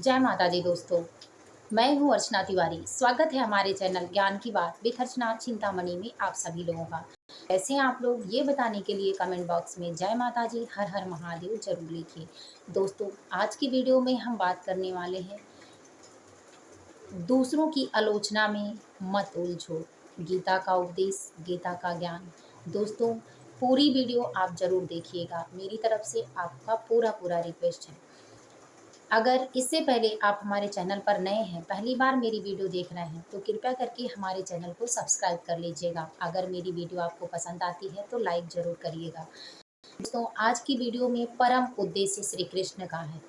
जय माता दी दोस्तों। मैं हूँ अर्चना तिवारी। स्वागत है हमारे चैनल ज्ञान की बात विद अर्चना चिंतामणि में आप सभी लोगों का। कैसे हैं आप लोग, ये बताने के लिए कमेंट बॉक्स में जय माता जी हर हर महादेव जरूर लिखिए। दोस्तों, आज की वीडियो में हम बात करने वाले हैं दूसरों की आलोचना में मत उलझो, गीता का उपदेश, गीता का ज्ञान। दोस्तों, पूरी वीडियो आप जरूर देखिएगा। मेरी तरफ से आपका पूरा रिक्वेस्ट है। अगर इससे पहले आप हमारे चैनल पर नए हैं, पहली बार मेरी वीडियो देख रहे हैं, तो कृपया करके हमारे चैनल को सब्सक्राइब कर लीजिएगा। अगर मेरी वीडियो आपको पसंद आती है तो लाइक ज़रूर करिएगा। दोस्तों, आज की वीडियो में परम उद्देश्य श्री कृष्ण का है।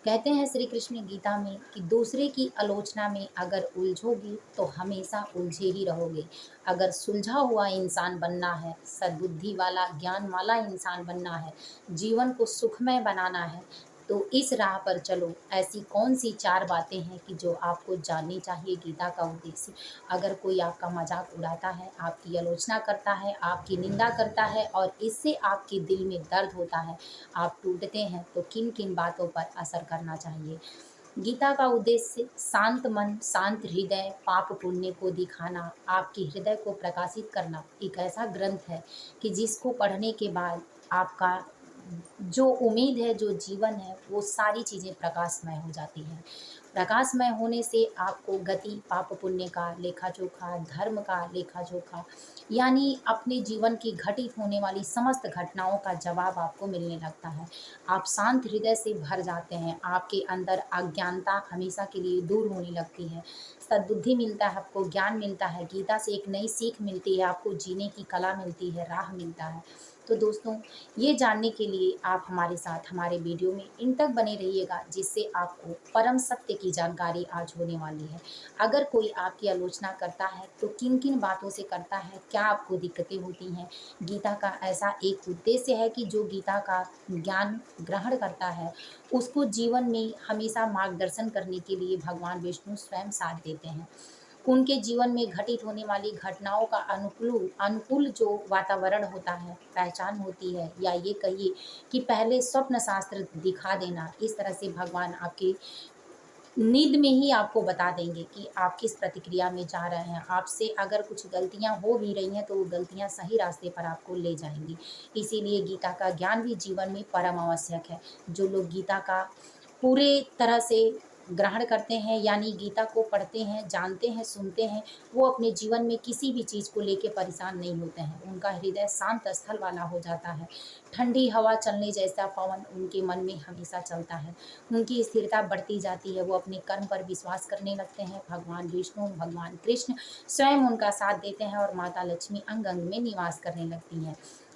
कहते हैं श्री कृष्ण गीता में कि दूसरे की आलोचना में अगर उलझोगी तो हमेशा उलझे ही रहोगे। अगर सुलझा हुआ इंसान बनना है, सद्बुद्धि वाला, ज्ञान वाला इंसान बनना है, जीवन को सुखमय बनाना है, तो इस राह पर चलो। ऐसी कौन सी चार बातें हैं कि जो आपको जाननी चाहिए गीता का उद्देश्य। अगर कोई आपका मजाक उड़ाता है, आपकी आलोचना करता है, आपकी निंदा करता है और इससे आपके दिल में दर्द होता है, आप टूटते हैं, तो किन किन बातों पर असर करना चाहिए। गीता का उद्देश्य शांत मन, शांत हृदय, पाप पुण्य को दिखाना, आपके हृदय को प्रकाशित करना। एक ऐसा ग्रंथ है कि जिसको पढ़ने के बाद आपका जो उम्मीद है, जो जीवन है, वो सारी चीज़ें प्रकाशमय हो जाती हैं। प्रकाशमय होने से आपको गति, पाप पुण्य का लेखा जोखा, धर्म का लेखा जोखा, यानी अपने जीवन की घटित होने वाली समस्त घटनाओं का जवाब आपको मिलने लगता है। आप शांत हृदय से भर जाते हैं, आपके अंदर अज्ञानता हमेशा के लिए दूर होने लगती है, सद्बुद्धि मिलता है, आपको ज्ञान मिलता है, गीता से एक नई सीख मिलती है, आपको जीने की कला मिलती है, राह मिलता है। तो दोस्तों, ये जानने के लिए आप हमारे साथ हमारे वीडियो में इन तक बने रहिएगा, जिससे आपको परम सत्य की जानकारी आज होने वाली है। अगर कोई आपकी आलोचना करता है तो किन किन बातों से करता है, क्या आपको दिक्कतें होती हैं। गीता का ऐसा एक उद्देश्य है कि जो गीता का ज्ञान ग्रहण करता है, उसको जीवन में हमेशा मार्गदर्शन करने के लिए भगवान विष्णु स्वयं साथ देते हैं। उनके जीवन में घटित होने वाली घटनाओं का अनुकूल अनुकूल जो वातावरण होता है, पहचान होती है, या ये कहिए कि पहले स्वप्न शास्त्र दिखा देना। इस तरह से भगवान आपकी नींद में ही आपको बता देंगे कि आप किस प्रतिक्रिया में जा रहे हैं। आपसे अगर कुछ गलतियां हो भी रही हैं तो वो गलतियां सही रास्ते पर आपको ले जाएंगी। इसीलिए गीता का ज्ञान भी जीवन में परम आवश्यक है। जो लोग गीता का पूरे तरह से ग्रहण करते हैं, यानी गीता को पढ़ते हैं, जानते हैं, सुनते हैं, वो अपने जीवन में किसी भी चीज़ को लेके परेशान नहीं होते हैं। उनका हृदय शांत स्थल वाला हो जाता है। ठंडी हवा चलने जैसा पवन उनके मन में हमेशा चलता है। उनकी स्थिरता बढ़ती जाती है, वो अपने कर्म पर विश्वास करने लगते हैं। भगवान विष्णु, भगवान कृष्ण स्वयं उनका साथ देते हैं और माता लक्ष्मी अंग अंग में निवास करने लगती हैं।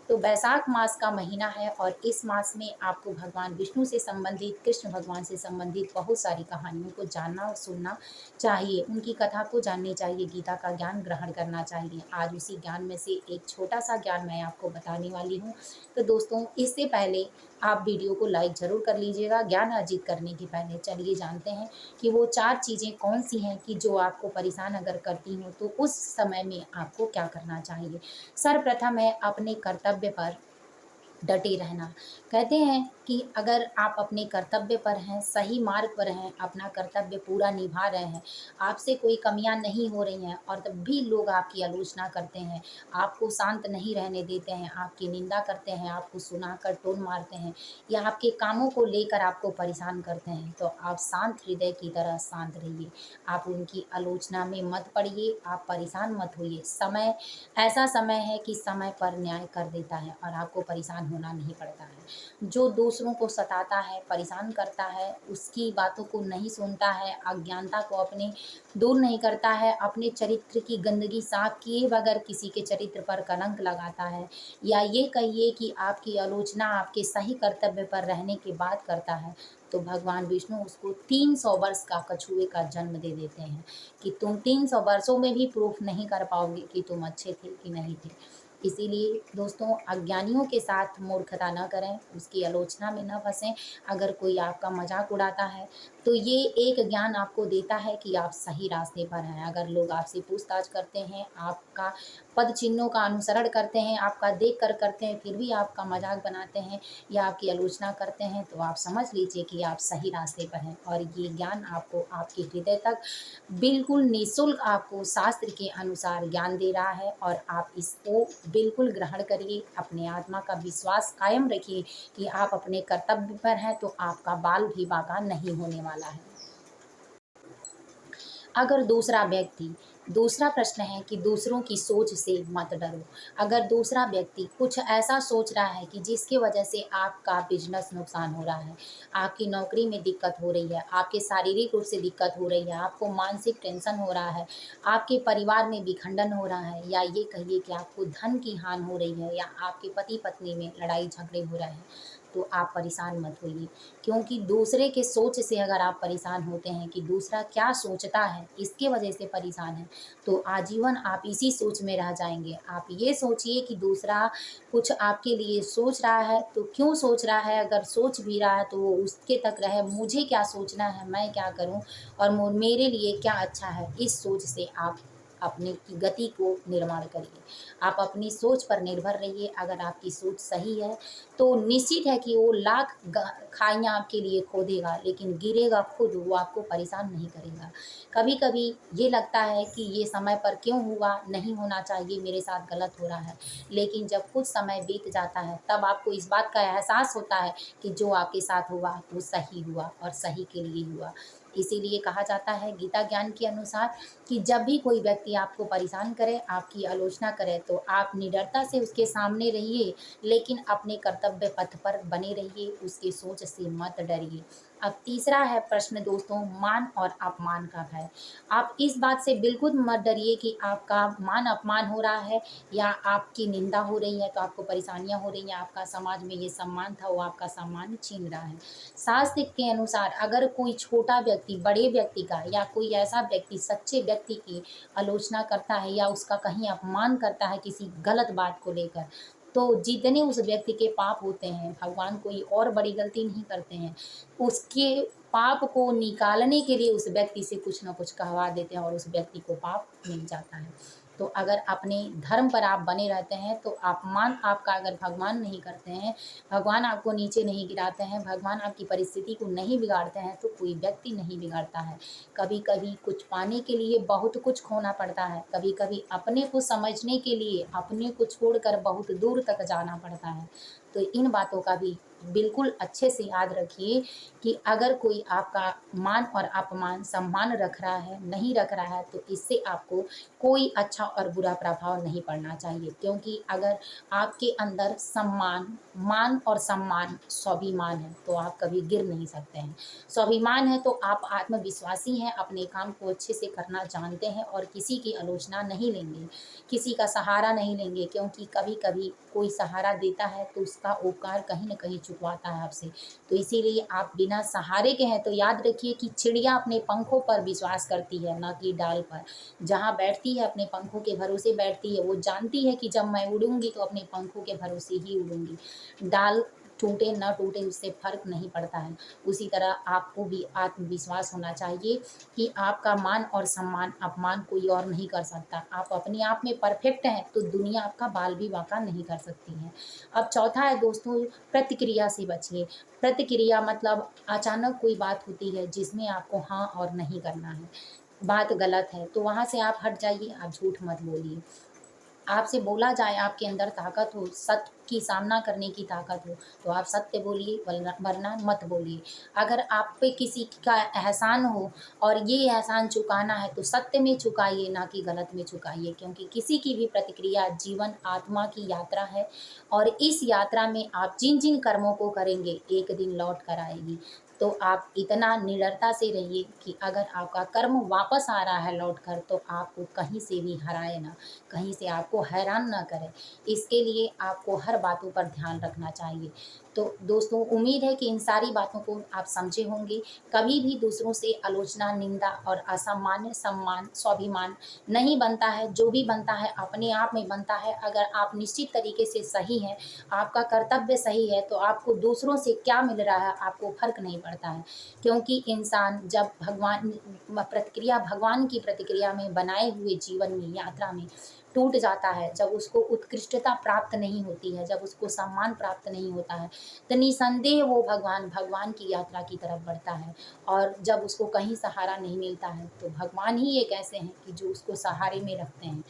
तो बैसाख मास का महीना है और इस मास में आपको भगवान विष्णु से संबंधित, कृष्ण भगवान से संबंधित बहुत सारी कहानियों को जानना और सुनना चाहिए। उनकी कथा को जाननी चाहिए, गीता का ज्ञान ग्रहण करना चाहिए। आज उसी ज्ञान में से एक छोटा सा ज्ञान मैं आपको बताने वाली हूँ। तो दोस्तों, इससे पहले आप वीडियो को लाइक ज़रूर कर लीजिएगा। ज्ञान अर्जित करने के पहले चलिए जानते हैं कि वो चार चीज़ें कौन सी हैं कि जो आपको परेशान अगर करती हों, तो उस समय में आपको क्या करना चाहिए। सर्वप्रथम है अपने कर्तव्य पर डटे रहना। कहते हैं कि अगर आप अपने कर्तव्य पर हैं, सही मार्ग पर हैं, अपना कर्तव्य पूरा निभा रहे हैं, आपसे कोई कमियां नहीं हो रही हैं और तब भी लोग आपकी आलोचना करते हैं, आपको शांत नहीं रहने देते हैं, आपकी निंदा करते हैं, आपको सुनाकर टोन मारते हैं, या आपके कामों को लेकर आपको परेशान करते हैं, तो आप शांत हृदय की तरह शांत रहिए। आप उनकी आलोचना में मत पड़िए, आप परेशान मत होइए। समय ऐसा समय है कि समय पर न्याय कर देता है और आपको परेशान होना नहीं पड़ता है। जो दूसरों को सताता है, परेशान करता है, उसकी बातों को नहीं सुनता है, अज्ञानता को अपने दूर नहीं करता है, अपने चरित्र की गंदगी साफ किए बगैर किसी के चरित्र पर कलंक लगाता है, या ये कहिए कि आपकी आलोचना आपके सही कर्तव्य पर रहने के बाद करता है, तो भगवान विष्णु उसको 300 वर्ष का कछुए का जन्म दे देते हैं कि तुम 300 वर्षों में भी प्रूफ नहीं कर पाओगे कि तुम अच्छे थे कि नहीं थे। इसीलिए दोस्तों, अज्ञानियों के साथ मूर्खता न करें, उसकी आलोचना में न फंसें। अगर कोई आपका मजाक उड़ाता है तो ये एक ज्ञान आपको देता है कि आप सही रास्ते पर हैं। अगर लोग आपसे पूछताछ करते हैं, आपका पद चिन्हों का अनुसरण करते हैं, आपका देख कर करते हैं, फिर भी आपका मजाक बनाते हैं या आपकी आलोचना करते हैं, तो आप समझ लीजिए कि आप सही रास्ते पर हैं और ये ज्ञान आपको आपके हृदय तक बिल्कुल निःशुल्क आपको शास्त्र के अनुसार ज्ञान दे रहा है और आप इसको बिल्कुल ग्रहण करिए। अपने आत्मा का विश्वास कायम रखिए कि आप अपने कर्तव्य पर हैं, तो आपका बाल भी बाका नहीं होने वाला है। अगर दूसरा प्रश्न है कि दूसरों की सोच से मत डरो। अगर दूसरा व्यक्ति कुछ ऐसा सोच रहा है कि जिसकी वजह से आपका बिजनेस नुकसान हो रहा है, आपकी नौकरी में दिक्कत हो रही है, आपके शारीरिक रूप से दिक्कत हो रही है, आपको मानसिक टेंशन हो रहा है, आपके परिवार में विखंडन हो रहा है, या ये कहिए कि आपको धन की हानि हो रही है, या आपके पति पत्नी में लड़ाई झगड़े हो रहे हैं, तो आप परेशान मत होइए। क्योंकि दूसरे के सोच से अगर आप परेशान होते हैं कि दूसरा क्या सोचता है, इसके वजह से परेशान हैं, तो आजीवन आप इसी सोच में रह जाएँगे। आप ये सोचिए कि दूसरा कुछ आपके लिए सोच रहा है, तो क्यों सोच रहा है? अगर सोच भी रहा है तो वो उसके तक रहे, मुझे क्या सोचना है, मैं क्या करूँ और मेरे लिए क्या अच्छा है? इस सोच से आप अपने की गति को निर्माण करिए। आप अपनी सोच पर निर्भर रहिए। अगर आपकी सोच सही है, तो निश्चित है कि वो लाख खाइयाँ आपके लिए खोदेगा, लेकिन गिरेगा खुद, वो आपको परेशान नहीं करेगा। कभी कभी ये लगता है कि ये समय पर क्यों हुआ, नहीं होना चाहिए, मेरे साथ गलत हो रहा है, लेकिन जब कुछ समय बीत जाता है तब आपको इस बात का एहसास होता है कि जो आपके साथ हुआ वो सही हुआ और सही के लिए हुआ। इसीलिए कहा जाता है गीता ज्ञान के अनुसार कि जब भी कोई व्यक्ति आपको परेशान करे, आपकी आलोचना करे, तो आप निडरता से उसके सामने रहिए, लेकिन अपने कर्तव्य पथ पर बने रहिए, उसकी सोच से मत डरिए। अब तीसरा है प्रश्न दोस्तों, मान और अपमान का भय। आप इस बात से बिल्कुल मत डरिए कि आपका मान अपमान हो रहा है या आपकी निंदा हो रही है, तो आपको परेशानियां हो रही हैं, आपका समाज में ये सम्मान था वो आपका सम्मान छीन रहा है। शास्त्र के अनुसार अगर कोई छोटा व्यक्ति बड़े व्यक्ति का या कोई ऐसा व्यक्ति सच्चे व्यक्ति की आलोचना करता है या उसका कहीं अपमान करता है किसी गलत बात को लेकर, तो जितने उस व्यक्ति के पाप होते हैं, भगवान कोई और बड़ी गलती नहीं करते हैं, उसके पाप को निकालने के लिए उस व्यक्ति से कुछ ना कुछ कहवा देते हैं और उस व्यक्ति को पाप मिल जाता है। तो अगर अपने धर्म पर आप बने रहते हैं, तो अपमान आपका अगर भगवान नहीं करते हैं, भगवान आपको नीचे नहीं गिराते हैं, भगवान आपकी परिस्थिति को नहीं बिगाड़ते हैं, तो कोई व्यक्ति नहीं बिगाड़ता है। कभी कभी कुछ पाने के लिए बहुत कुछ खोना पड़ता है, कभी कभी अपने को समझने के लिए अपने को छोड़कर बहुत दूर तक जाना पड़ता है। तो इन बातों का भी बिल्कुल अच्छे से याद रखिए कि अगर कोई आपका मान और अपमान सम्मान रख रहा है, नहीं रख रहा है, तो इससे आपको कोई अच्छा और बुरा प्रभाव नहीं पड़ना चाहिए। क्योंकि अगर आपके अंदर सम्मान, मान और सम्मान स्वाभिमान है, तो आप कभी गिर नहीं सकते हैं। स्वाभिमान है तो आप आत्मविश्वासी हैं, अपने काम को अच्छे से करना जानते हैं और किसी की आलोचना नहीं लेंगे, किसी का सहारा नहीं लेंगे, क्योंकि कभी कभी कोई सहारा देता है तो उसका उपकार कहीं न कहीं चुकवाता है आपसे। तो इसीलिए आप बिना सहारे के हैं, तो याद रखिए कि चिड़िया अपने पंखों पर विश्वास करती है, ना कि डाल पर। जहाँ बैठती है अपने पंखों के भरोसे बैठती है, वो जानती है कि जब मैं उड़ूँगी तो अपने पंखों के भरोसे ही उड़ूँगी। डाल टूटे ना टूटे उससे फ़र्क नहीं पड़ता है। उसी तरह आपको भी आत्मविश्वास होना चाहिए कि आपका मान और सम्मान अपमान कोई और नहीं कर सकता। आप अपने आप में परफेक्ट हैं, तो दुनिया आपका बाल भी बांका नहीं कर सकती है। अब चौथा है दोस्तों, प्रतिक्रिया से बचिए। प्रतिक्रिया मतलब अचानक कोई बात होती है जिसमें आपको हाँ और नहीं करना है। बात गलत है तो वहाँ से आप हट जाइए, आप झूठ मत बोलिए। आपसे बोला जाए, आपके अंदर ताकत हो, सत्य की सामना करने की ताकत हो, तो आप सत्य बोलिए, वरना मत बोलिए। अगर आप पे किसी का एहसान हो और ये एहसान चुकाना है, तो सत्य में चुकाइए, ना कि गलत में चुकाइए, क्योंकि किसी की भी प्रतिक्रिया जीवन आत्मा की यात्रा है और इस यात्रा में आप जिन-जिन कर्मों को करेंगे, एक दिन लौट कर आएगी। तो आप इतना निडरता से रहिए कि अगर आपका कर्म वापस आ रहा है लौट कर, तो आपको कहीं से भी हराए ना, कहीं से आपको हैरान ना करे। इसके लिए आपको हर बातों पर ध्यान रखना चाहिए। तो दोस्तों, उम्मीद है कि इन सारी बातों को आप समझे होंगे। कभी भी दूसरों से आलोचना, निंदा और असामान्य सम्मान, स्वाभिमान नहीं बनता है। जो भी बनता है अपने आप में बनता है। अगर आप निश्चित तरीके से सही हैं, आपका कर्तव्य सही है, तो आपको दूसरों से क्या मिल रहा है आपको फ़र्क नहीं पड़ता है। क्योंकि इंसान जब भगवान की प्रतिक्रिया में बनाए हुए जीवन में, यात्रा में टूट जाता है, जब उसको उत्कृष्टता प्राप्त नहीं होती है, जब उसको सम्मान प्राप्त नहीं होता है, तो निसंदेह वो भगवान की यात्रा की तरफ बढ़ता है। और जब उसको कहीं सहारा नहीं मिलता है तो भगवान ही एक ऐसे हैं कि जो उसको सहारे में रखते हैं।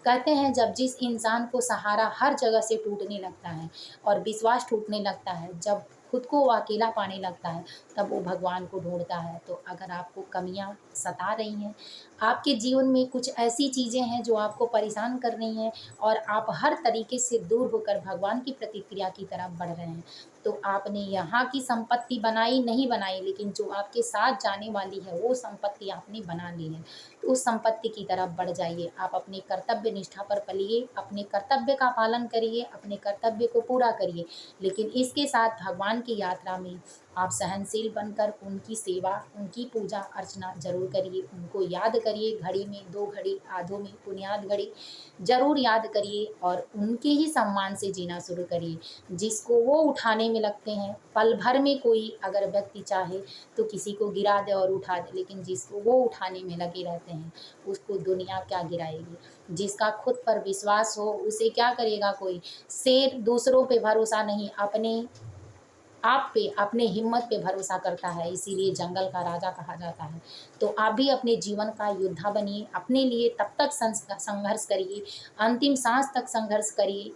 कहते हैं जब जिस इंसान को सहारा हर जगह से टूटने लगता है और विश्वास टूटने लगता है, जब खुद को वो अकेला पाने लगता है, तब वो भगवान को ढूंढता है। तो अगर आपको कमियां सता रही हैं, आपके जीवन में कुछ ऐसी चीज़ें हैं जो आपको परेशान कर रही हैं और आप हर तरीके से दूर होकर भगवान की प्रतिक्रिया की तरफ बढ़ रहे हैं, तो आपने यहाँ की संपत्ति बनाई नहीं बनाई, लेकिन जो आपके साथ जाने वाली है वो संपत्ति आपने बना ली है। तो उस संपत्ति की तरफ बढ़ जाइए। आप अपने कर्तव्य निष्ठा पर पलिए, अपने कर्तव्य का पालन करिए, अपने कर्तव्य को पूरा करिए, लेकिन इसके साथ भगवान की यात्रा में आप सहनशील बनकर उनकी सेवा, उनकी पूजा अर्चना ज़रूर करिए। उनको याद करिए, घड़ी में 2 घड़ी, आधों में पुण्याद घड़ी ज़रूर याद करिए और उनके ही सम्मान से जीना शुरू करिए। जिसको वो उठाने में लगते हैं, पल भर में कोई अगर व्यक्ति चाहे तो किसी को गिरा दे और उठा दे, लेकिन जिसको वो उठाने में लगे रहते हैं उसको दुनिया क्या गिराएगी। जिसका खुद पर विश्वास हो उसे क्या करेगा कोई। शेर दूसरों पे भरोसा नहीं, अपने आप पे, अपने हिम्मत पे भरोसा करता है, इसीलिए जंगल का राजा कहा जाता है। तो आप भी अपने जीवन का योद्धा बनिए, अपने लिए तब तक संघर्ष करिए, अंतिम सांस तक संघर्ष करिए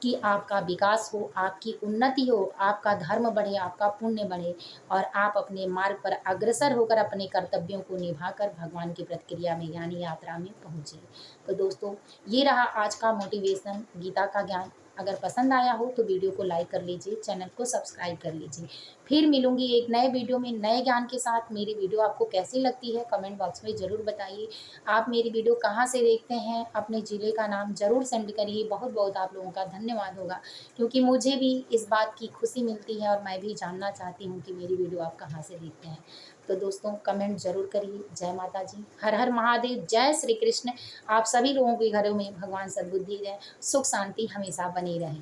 कि आपका विकास हो, आपकी उन्नति हो, आपका धर्म बढ़े, आपका पुण्य बढ़े और आप अपने मार्ग पर अग्रसर होकर अपने कर्तव्यों को निभाकर भगवान की प्रतिक्रिया में यानी यात्रा में पहुँचिए। तो दोस्तों, ये रहा आज का मोटिवेशन, गीता का ज्ञान। अगर पसंद आया हो तो वीडियो को लाइक कर लीजिए, चैनल को सब्सक्राइब कर लीजिए। फिर मिलूंगी एक नए वीडियो में नए ज्ञान के साथ। मेरी वीडियो आपको कैसी लगती है कमेंट बॉक्स में ज़रूर बताइए। आप मेरी वीडियो कहाँ से देखते हैं, अपने ज़िले का नाम ज़रूर सेंड करिए। बहुत बहुत आप लोगों का धन्यवाद होगा, क्योंकि मुझे भी इस बात की खुशी मिलती है और मैं भी जानना चाहती हूँ कि मेरी वीडियो आप कहाँ से देखते हैं। तो दोस्तों, कमेंट ज़रूर करिए। जय माता जी, हर हर महादेव, जय श्री कृष्ण। आप सभी लोगों के घरों में भगवान सद्बुद्धि दें, सुख शांति हमेशा बनी रहे।